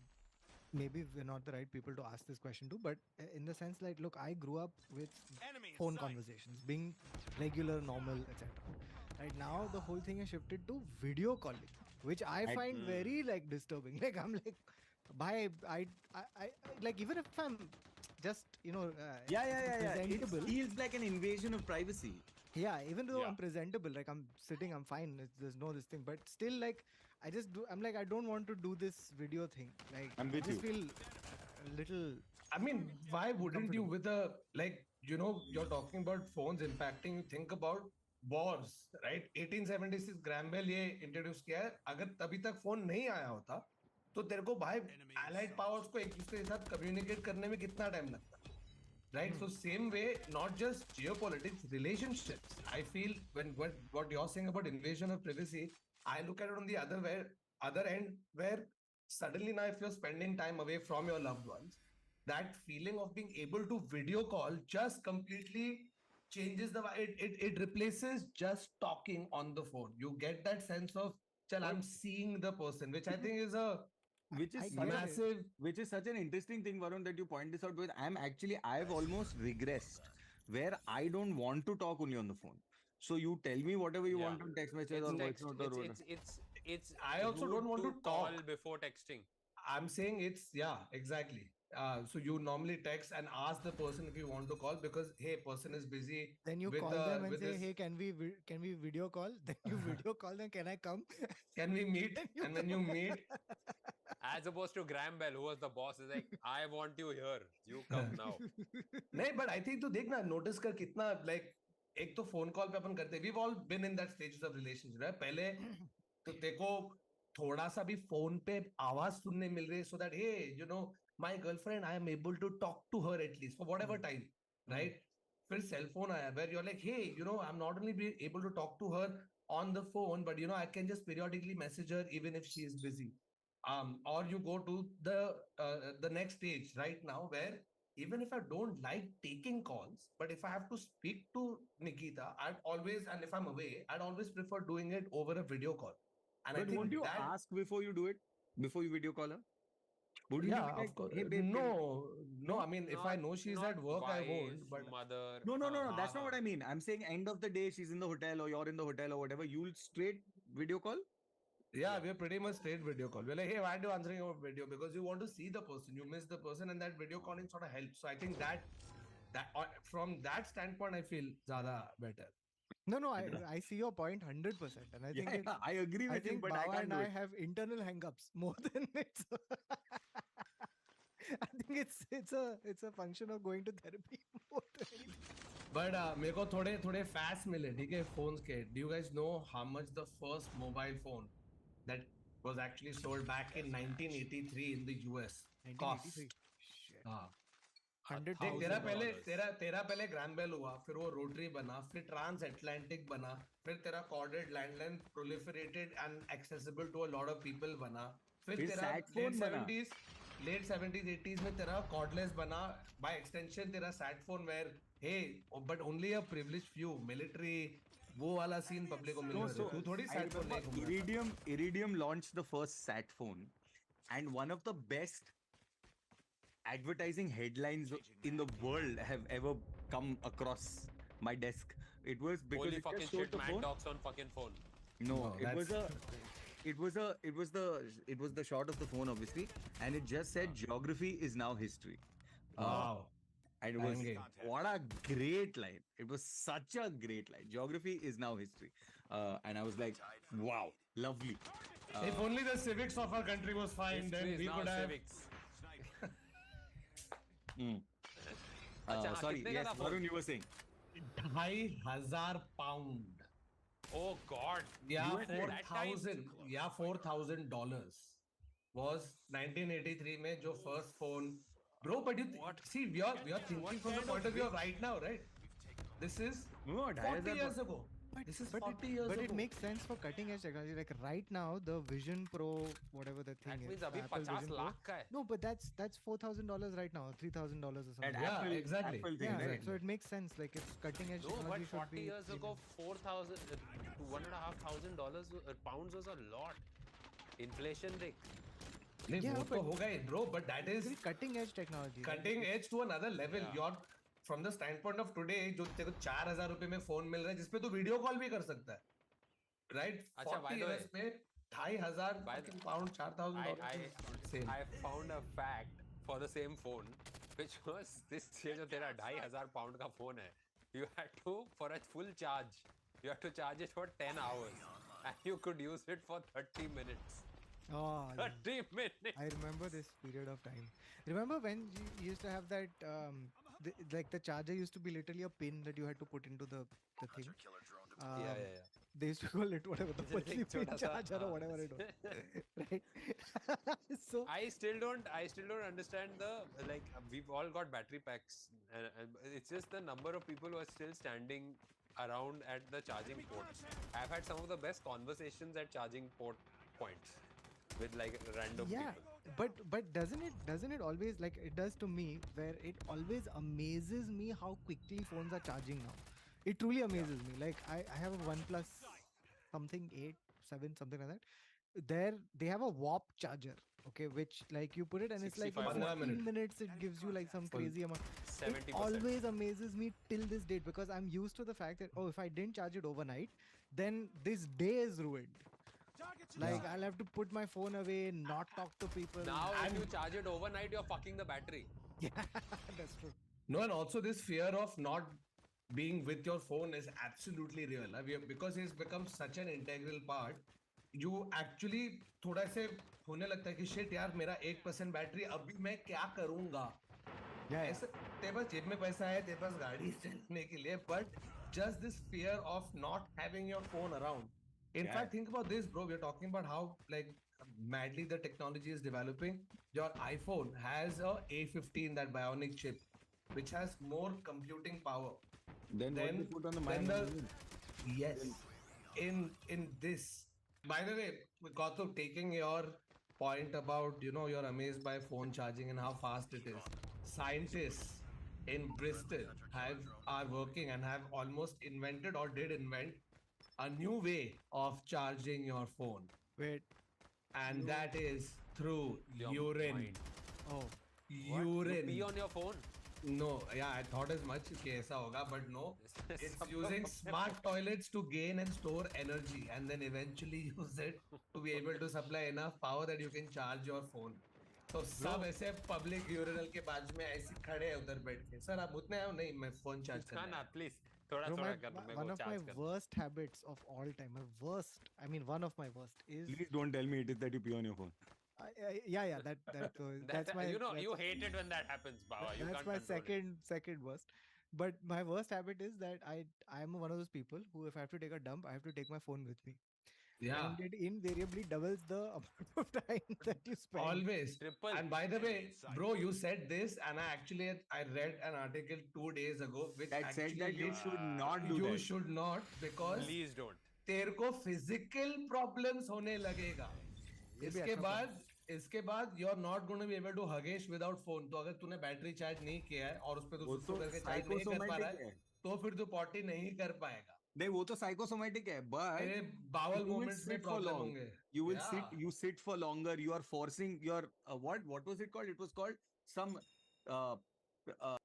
Maybe we're not the right people to ask this question to, but in the sense like, look, I grew up with Enemy in phone sight. conversations being regular, normal, etc. Right now, the whole thing has shifted to video calling, which I find very like disturbing. Like I'm like, bye. I like even if I'm just Yeah. It presentable. feels like an invasion of privacy. Yeah, even though Yeah. I'm presentable, like I'm sitting, I'm fine. There's no this thing, but still, like I'm like I don't want to do this video thing. Like I'm I with just you. feel a little. I mean, why wouldn't you with you're talking about phones impacting, you think about wars, right? 1876 Graham Bell ये introduce किया है. अगर तभी तक phone नहीं आया होता तो तेरे को भाई allied powers को एक दूसरे के साथ communicate करने में कितना टाइम लगता, right? So same way, not just geopolitics, relationships. I feel when what you're saying about invasion of privacy, I look at it on the other end where suddenly now if you're spending time away from your loved ones, that feeling of being able to video call just completely changes it replaces just talking on the phone. You get that sense of I'm seeing the person, which I think is a Which is I such get it. massive. which is such an interesting thing, Varun, that you point this out. Because I've almost regressed where I don't want to talk only on the phone. So you tell me whatever you Yeah. want on text message It's or voice text. note or whatever. It's I also rude don't want to call talk. before texting. I'm saying it's, yeah, exactly. So you normally text and ask the person if you want to call because hey, person is busy Then you with call the them and with say, this. hey, can we video call? Then you video call them, can I come? Can we meet? Then you And when you come. meet, As opposed to Graham Bell, who was the boss, is like, I want you here. You come now. नहीं, but I think तो देखना notice कर कितना like एक तो phone call पे अपन करते, we've all been in that stages of relationship, right? पहले तो देखो थोड़ा सा भी phone पे आवाज सुनने मिल रही है so that hey, you know, my girlfriend, I am able to talk to her at least for whatever time, right? फिर cell phone आया where you're like, hey, you know, I'm not only be able to talk to her on the phone, but you know, I can just periodically message her even if she is busy. Or you go to the next stage right now where even if I don't like taking calls, but if I have to speak to Nikita, I'd always, and if I'm away, I'd always prefer doing it over a video call. And I But think won't you that, ask before you do it? Before you video call her? Wouldn't you yeah, be like, of course. hey babe, No, no, no? I mean, if I know she's Not at work, I wife, won't. But mother. No. That's not हाँ. what I mean. I'm saying end of the day, she's in the hotel or you're in the hotel or whatever. You'll straight video call. Yeah, Yeah. we're pretty much straight video call. We're like, hey, why are you answering over video? Because you want to see the person, you miss the person, and that video calling sort of helps. So I think that from that standpoint, I feel ज़्यादा better. No, I see your point 100%, and I Yeah, think I agree I with you, think but I Baba can't and do I it. have internal hangups more than it's. I think it's a function of going to therapy more than anything. But मेरे को थोड़े fast मिले, ठीक है, phones के. Do you guys know how much the first mobile phone that was actually sold back in 1983 in the US 1983. cost? Shit. हाँ. 100,000. देख $1,000. तेरा पहले ग्राम बेल हुआ, फिर वो रोटरी बना, फिर ट्रांस अटलांटिक बना, फिर तेरा corded landline proliferated and accessible to a lot of people बना, फिर फिर तेरा sat phone बना. लेट 70s 80s में तेरा कॉर्डलेस बना, बाय एक्सटेंशन तेरा सैट फोन वेयर हे, but only a privileged few, military, वो वाला सीन पब्लिक को मिल No, रहा था. so तू थोड़ी I सैट फोन remember नहीं घूम रहा था. Iridium launched the first sat phone, and one of the best advertising headlines in the world have ever come across my desk. It was because Holy it fucking just showed shit, the man phone. talks on fucking phone. No, No, it was that's- the shot of the phone, obviously, and it just said geography is now history. Wow. And it was Banging. what a great line. It was such a great line. Geography is now history. And I was like, wow, lovely. If only the civics of our country was fine, History then is we now could have. civics. Uh, हाँ, sorry, कितने का yes, था phone? Varun, you were saying. £2,500. Oh God. Yeah, US at that time? 4,000. Yeah, $4,000 was 1983 में जो first phone. Bro, but you see, we are thinking from the point of view of right now, right? This is No, 40 years ago. This is 40 years But ago. it makes sense for cutting edge technology. Like right now, the Vision Pro, whatever the thing That is, means the अभी Apple 50 Vision Pro. lakh का है. No, but that's $4,000 right now, $3,000 or something. That Yeah, Apple, exactly. Apple thing, Yeah, right? exactly. so it makes sense. Like it's cutting edge No, but technology should 40 be. years ago, $4,000 to $1,500 pounds was a lot. Inflation देख. नहीं, Yeah, वो तो but- होगा ही, bro, but that is Still cutting edge technology. right? cutting edge to another level. Yeah. You're from the standpoint of today, जो तेरे को 4,000 रुपए में फोन मिल रहा है जिसपे तू वीडियो कॉल भी कर सकता है, right? अच्छा, 40 by the way, years में 2,500 by fucking pound, $4,000 same. I found a fact for the same phone, which was this ये जो तेरा £2,500 का phone है, you had to, for a full charge, you had to charge it for 10 hours, and you could use it for 30 minutes. Oh, yeah. 30 minutes. I remember this period of time. Remember when you used to have that, like the charger used to be literally a pin that you had to put into the thing. Yeah. They used to call it whatever, the Just patli like pin छोटा सा, charger or हाँ. whatever it was. Right? So, I still don't understand the, like, we've all got battery packs, and it's just the number of people who are still standing around at the charging ports. I've had some of the best conversations at charging port points with like random yeah, people. but doesn't it always, like it does to me, where it always amazes me how quickly phones are charging now. It truly amazes me. Like I have a OnePlus something 8, 7, something like that. There they have a warp charger, okay, which like you put it and it's like in 65 15 minutes. minutes it gives you like some crazy amount. It 70%. always amazes me till this date because I'm used to the fact that, oh, if I didn't charge it overnight, then this day is ruined. Like Yeah. I'll have to put my phone away, not talk to people. Now, if And- you charge it overnight, you're fucking the battery. Yeah, that's true. No, and also this fear of not being with your phone is absolutely real. Because it's become such an integral part. You actually थोड़ा से होने लगता है कि shit यार मेरा 1% battery अभी मैं क्या करूंगा. Yeah, ऐसे तेरे पास जेब में पैसा है, तेरे पास गाड़ी है चलाने के लिए, but just this fear of not having your phone around. In Yeah. fact, think about this, bro. We're talking about how like madly the technology is developing. Your iPhone has a A15, that bionic chip, which has more computing power Then what they put on the than my the yes in this. By the way, Kautuk, taking your point about you're amazed by phone charging and how fast it is. Scientists in Bristol are working and have almost invented or did invent a new way of charging your phone, Wait. and that is through Your urine. mind. Oh, What? You Urine. pee on your phone? No, yeah, I thought as much कि ऐसा होगा, but no. It's Some- using smart toilets to gain and store energy, and then eventually use it to be able to supply enough power that you can charge your phone. तो सब ऐसे public urinal के बाजू में ऐसे खड़े हैं उधर बैठ के. Sir, आप उतने आए हो? नहीं, मैं phone charge ना करने ना आया. please थोड़ा bro, थोड़ा my, कर my- मेरे one को of my charge कर. worst habits of all time. My worst. I mean, one of my worst is. Please don't tell me it is that you pee on your phone. Yeah. That goes. That's my. you know you that's- hate it when that happens, Baba. You That's can't my control it. second worst. But my worst habit is that I'm one of those people who, if I have to take a dump, I have to take my phone with me, Yeah, and it invariably doubles the amount of time that you spend. always. Triple. And by the way, bro, you said this, and I read an article 2 days ago which That said actually that you lists- should not do you that. should not, because Please don't. तेरे को physical problems होने लगेगा. ये भी इसके अच्छा बाद you are not going to be able to हगेश विदाउट फोन. तो अगर तूने बैटरी चार्ज नहीं किया है और उस पे तू वो सुसु तो करके चार्ज नहीं कर पा रहा psychosomatic है, है. तो फिर तू पॉटी नहीं कर पाएगा. नहीं वो तो psychosomatic है, but तेरे बावल you will मूवमेंट्स में sit for प्रॉब्लम long. होंगे. You will Yeah. sit for longer. You are forcing your what was it called? It was called some uh, uh,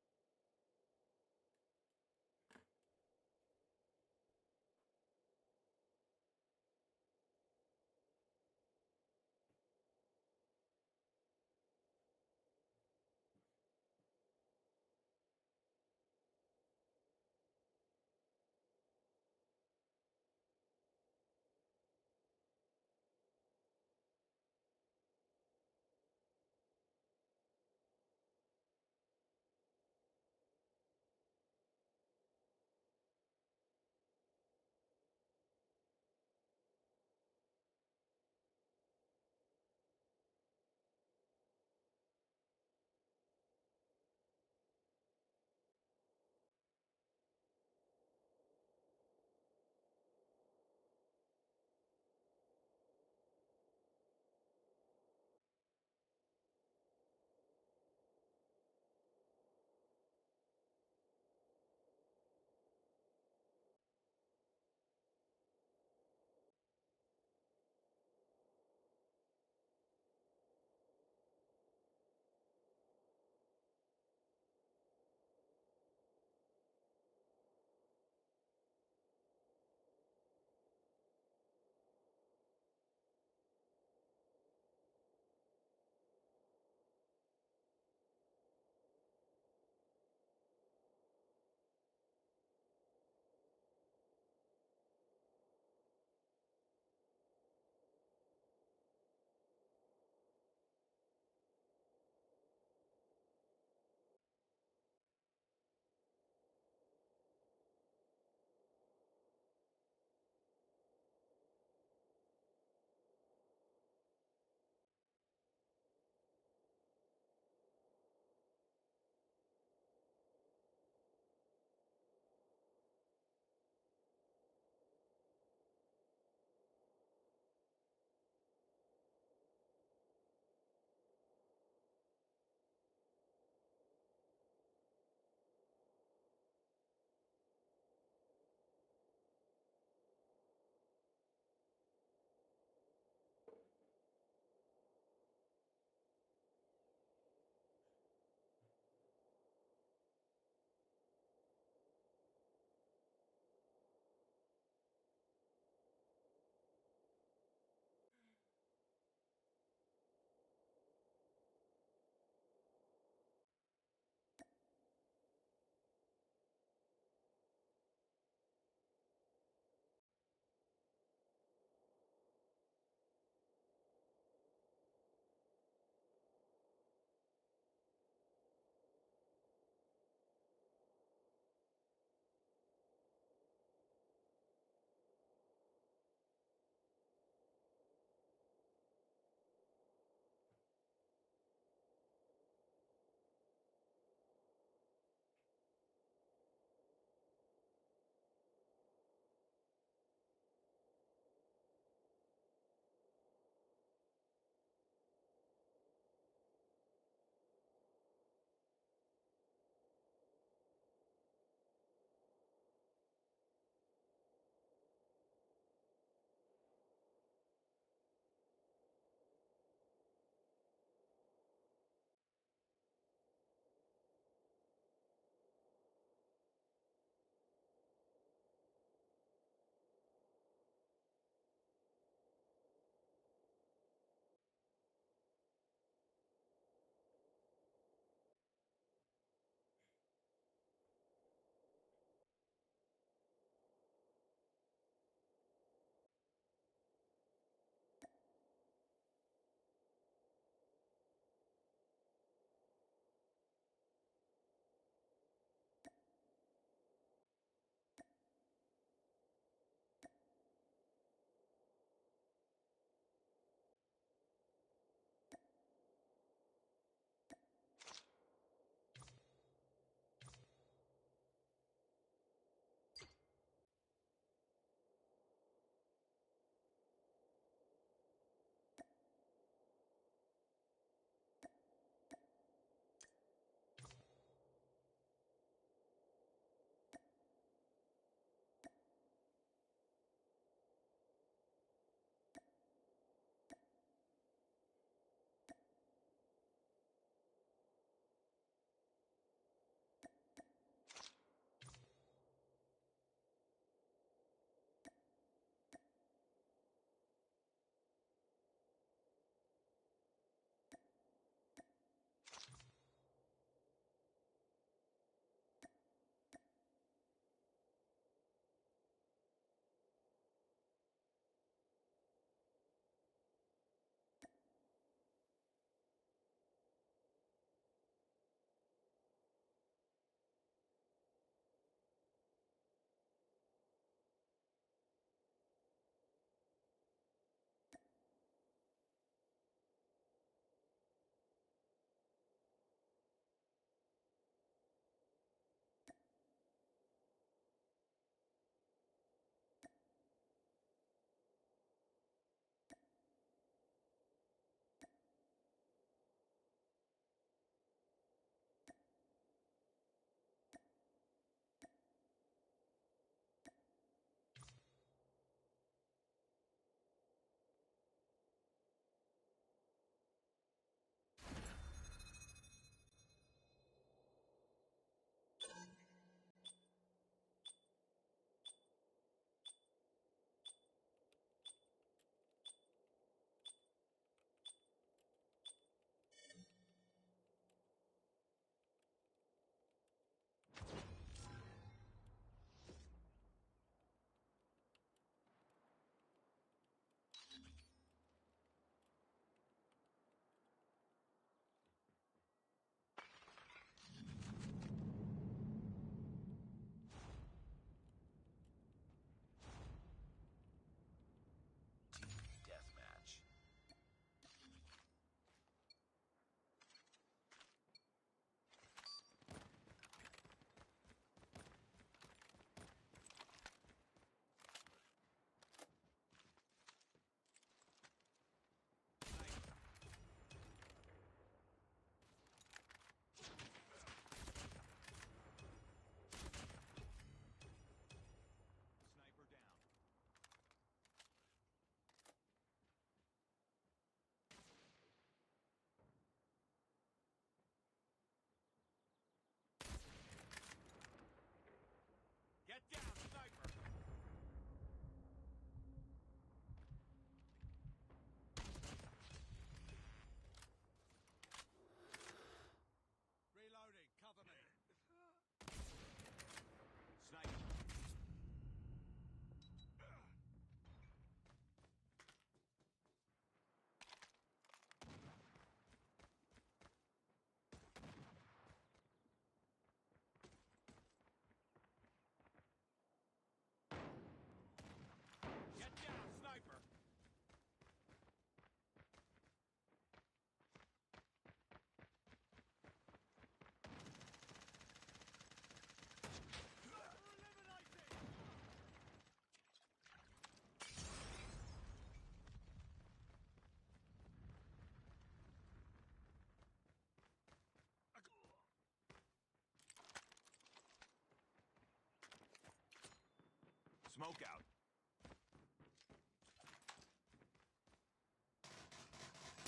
Smoke out.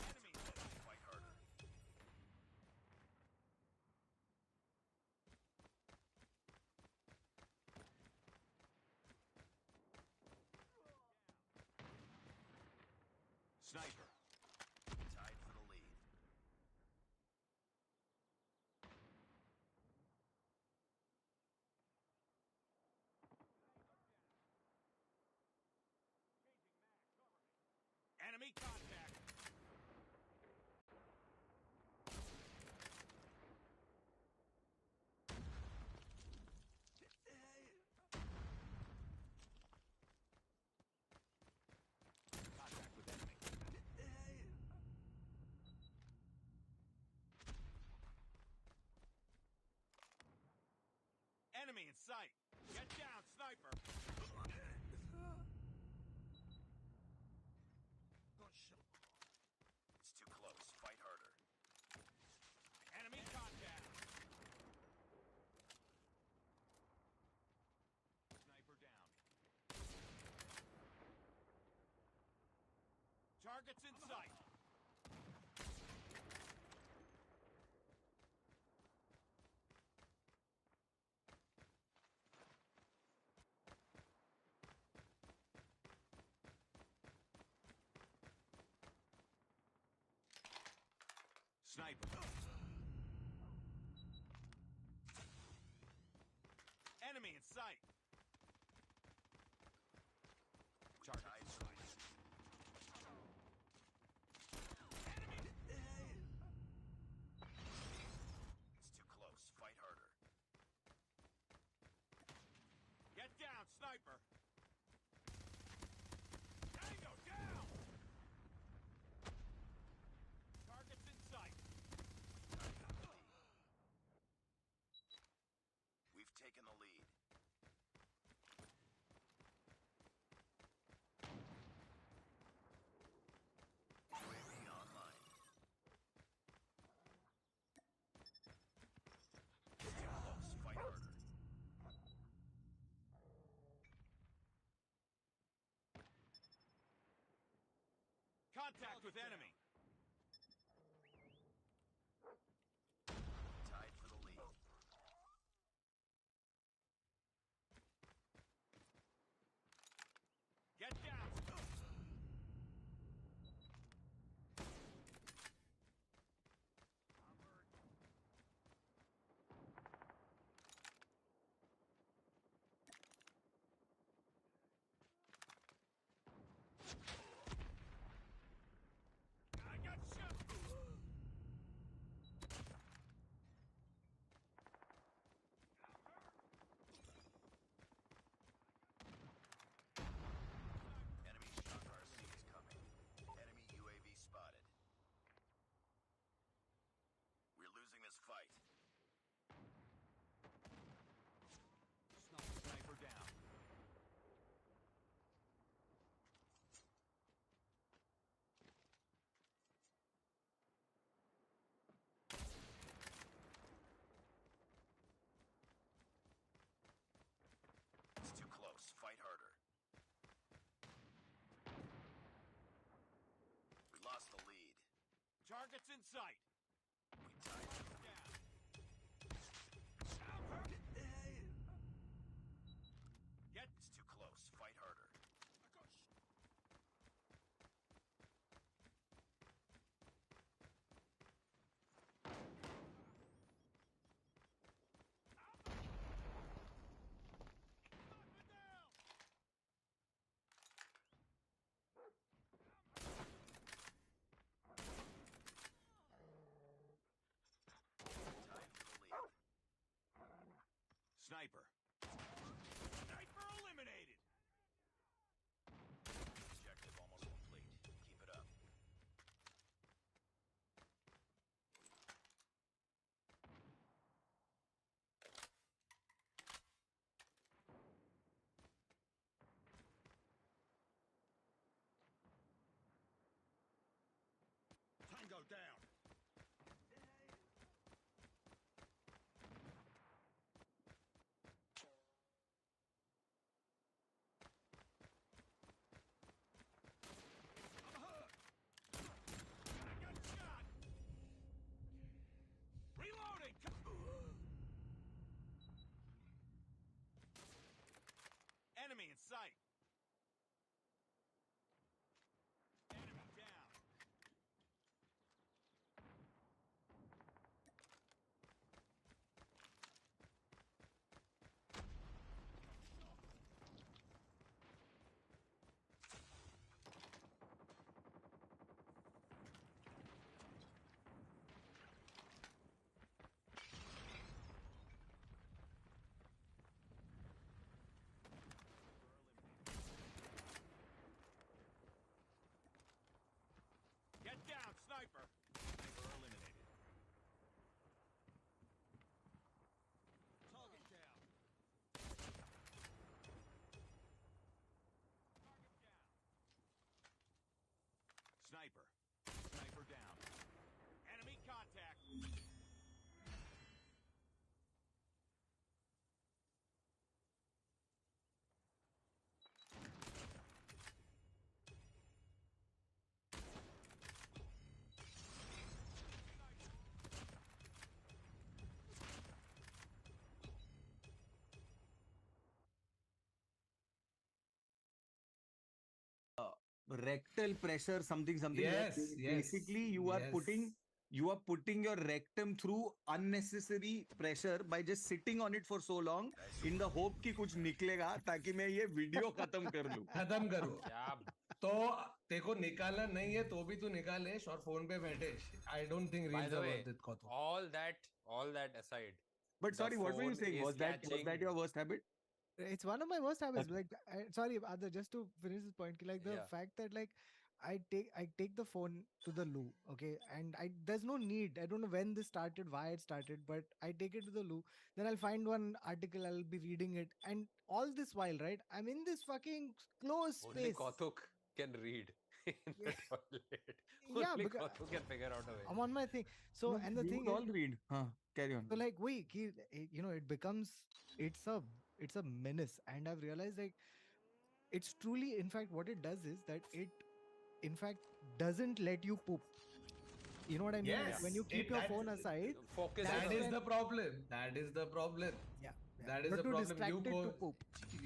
Enemy Fight harder. sniper. Tied for the lead. Enemy contact. Contact with enemy. Enemy in sight. Get down, sniper. It's too close. Fight harder. Enemy contact. Sniper down. Targets in sight. Sniper. Enemy in sight. Target in sight. It's too close. Fight harder. Get down, sniper. Tango down. Targets in sight. We've taken the lead. UAV online. Too close. Fight harder. Contact with enemy. Tied for the lead. Get down. I got shot. Enemy shock RC is coming. Enemy UAV spotted. We're losing this fight. Sniper down. It's too close. Fight harder. We lost the lead. Targets in sight. We tied for the Down. Get It's too close. Fight harder. Tied for the lead. Sniper. Sniper eliminated. Objective almost complete. Keep it up. Tango down. sight. Enemy down. Get down, sniper. Sniper eliminated. Target down. Target down. Sniper. Sniper down. Enemy contact. Rectal pressure, something, where Yes, yes, basically you are putting your rectum through unnecessary pressure by just sitting on it for so long in the hope कि कुछ निकलेगा ताकि मैं ये video खत्म कर लूं. खत्म करो. Yeah. तो तेको निकालना नहीं है तो भी तू निकाले और फोन पे बैठे. I don't think By reels the are way, worth it, Koto. all that aside, But the sorry, what were you phone saying? is Was that catching. your worst habit? It's one of my worst habits. Like, sorry, Adar, just to finish this point, like the Yeah. fact that like I take the phone to the loo, okay, and there's no need. I don't know when this started, why it started, but I take it to the loo. Then I'll find one article, I'll be reading it, and all this while, right, I'm in this fucking closed Only space. Kautuk can read in the toilet. Yeah, Only because Kautuk can figure out a way. I'm on my thing. So, No, and the we thing would is, all read. Carry on. so like you know, it becomes it's a it's a menace, and I've realized like it's truly, in fact, what it does is that it in fact doesn't let you poop. You know what I mean? Like Yes, when you keep your phone aside, Focus that's that is is when, the problem. That is the problem. yeah, yeah. That is You're the too problem. You distracted go. to poop.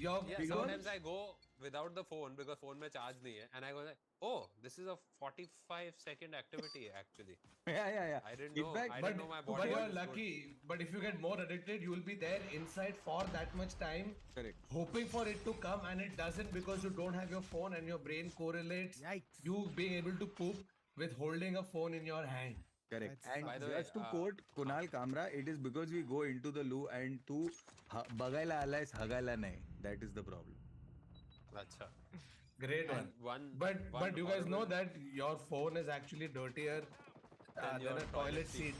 Your Yeah, because sometimes I go without the phone because phone mein charge nahi hai, and I go like, oh, this is a 45-second activity actually. Yeah. I didn't In know. fact, I but didn't know my but body was you're this good. lucky. But if you get more addicted, you will be there inside for that much time, correct. hoping for it to come, and it doesn't because you don't have your phone, and your brain correlates Yikes. you being able to poop with holding a phone in your hand. Correct. That And By the sucks. way, just to quote Kunal Kamra, it is because we go into the loo and tu bagaila alais hagaila nahi. That is the problem. Acha. Great one. And one But you guys know horrible- that your phone is actually dirtier Than than your a toilet toilet seat.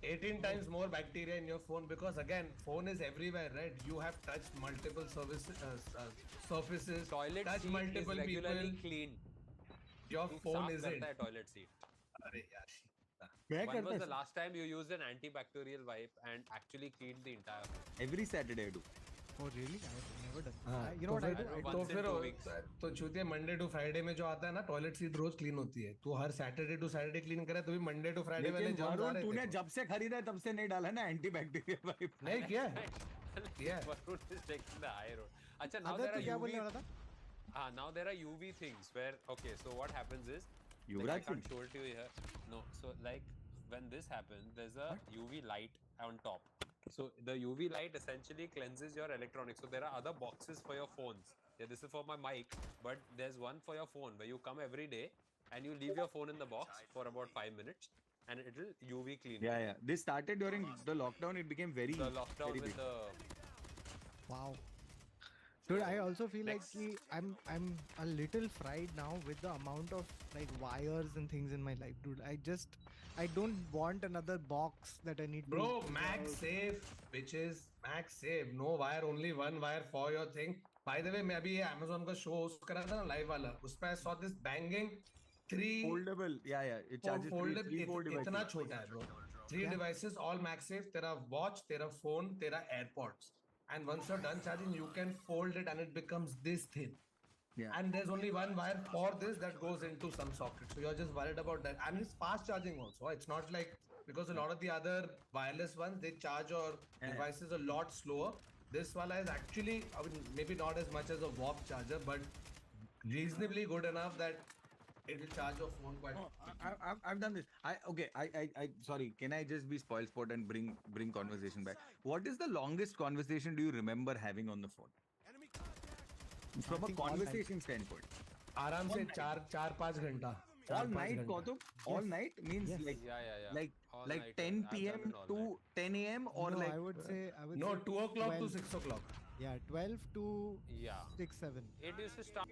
18 times more bacteria in your phone because again, phone is everywhere, right? You have touched multiple surfaces, toilet touched seat is multiple regularly people. clean. Your तू phone साफ isn't. करता है toilet seat. अरे यार, When was the last time you used an antibacterial wipe and actually cleaned the entire phone? Every Saturday I do. Oh really? I've never done. हाँ, You know what I do? I I do do. तो once in फिर 2 weeks. तो छूतिए Monday to Friday में जो आता है ना toilet seat रोज clean होती है तू हर सैटरडे टू सैटरडे क्लीन करे तो भी मंडे टू फ्राइडे वाले लेकिन जर्म्स आ वरुण रहे तूने थे जब से खरीदा है तब से नहीं डाला ना एंटीबैक्टीरियल वाइप. नहीं किया है? Yeah. Varun is taking the high road. Acha, now Adar, there तू are क्या UV. बोलने वाला था? Now there are UV things where okay, so what happens is like, I Yuvraj can't Singh. show it to you here. No, so like when this happens, there's a UV light on top. So the UV light essentially cleanses your electronics. So there are other boxes for your phones. Yeah, this is for my mic, but there's one for your phone where you come every day and you leave your phone in the box for about 5 minutes and it'll UV clean. Yeah. This started during the lockdown. It became very, The lockdown very with big. the Wow. Dude, I also feel like I'm a little fried now with the amount of like wires and things in my life, dude. I don't want another box that I need to. Bro, max safe, bitches, max safe. No wire, only one wire for your thing. By the way, मैं अभी ये Amazon का show host कर रहा था ना live वाला. उसपे I saw this banging three Foldable. Yeah. It charges foldable. three, four devices. इतना छोटा है bro. Three devices, all max safe. तेरा watch, तेरा phone, तेरा AirPods. And once you're done charging, you can fold it and it becomes this thin. Yeah. And there's only one wire for this that goes into some socket. So you're just worried about that. And it's fast charging also. It's not like because a lot of the other wireless ones they charge your devices a lot slower. This wala is actually, I mean, maybe not as much as a warp charger, but reasonably good enough that it will charge your phone quite. Oh, I've done this. Sorry. Can I just be spoil sport and bring conversation back? What is the longest conversation do you remember having on the phone? From a think all night. conversation standpoint. आराम से 4-5 घंटा. All night, Kautuk? All Yes. night means Yes. Yeah. like All like night, 10 I've done p.m. it all to night. 10 a.m. or No, like I would say No, 2 o'clock to 12. 6 o'clock. Yeah, 12 to Yeah. 6, 7. It used to start.